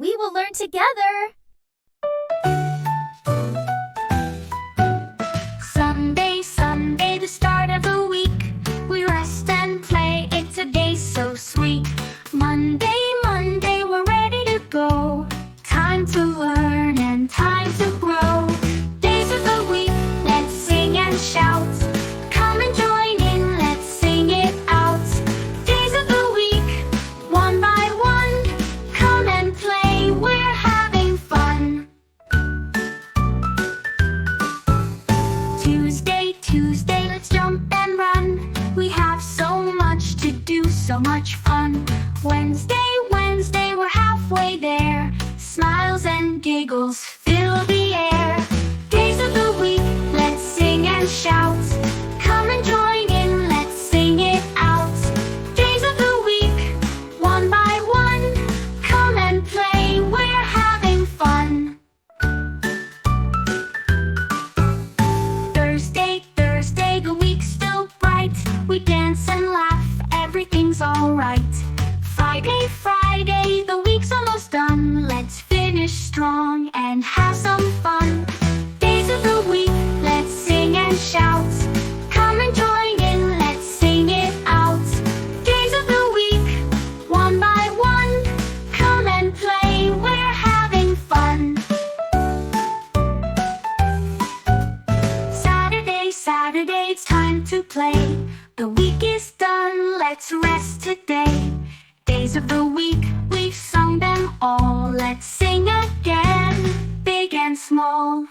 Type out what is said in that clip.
We will learn together. Sunday, Sunday, the start of the week. We rest and play, it's a day so sweet. Monday, Monday, we're ready to go. Time to learn and time to grow. Days of the week, let's sing and shout. Come and join in, let's sing it out. Days of the week, one by one. Come and play, we're having fun. Tuesday, Tuesday, let's jump and run. We have so much to do, so much fun. Wednesday, Wednesday, we're halfway there. Smiles and giggles fill the air. Days of the week, let's sing and shout. Come and join in, let's sing it out. Days of the week, one by one. Come and play, we're having fun. Thursday, Thursday, the week's still bright. We dance and laugh, everything's alright. Friday, Friday, the week's almost done. Let's finish strong and have some fun. Days of the week, let's sing and shout. Come and join in, let's sing it out. Days of the week, one by one. Come and play, we're having fun. Saturday, Saturday, it's time to play. The week is done, let's rest today. Days of the week, we've sung them all. Let's sing again, big and small.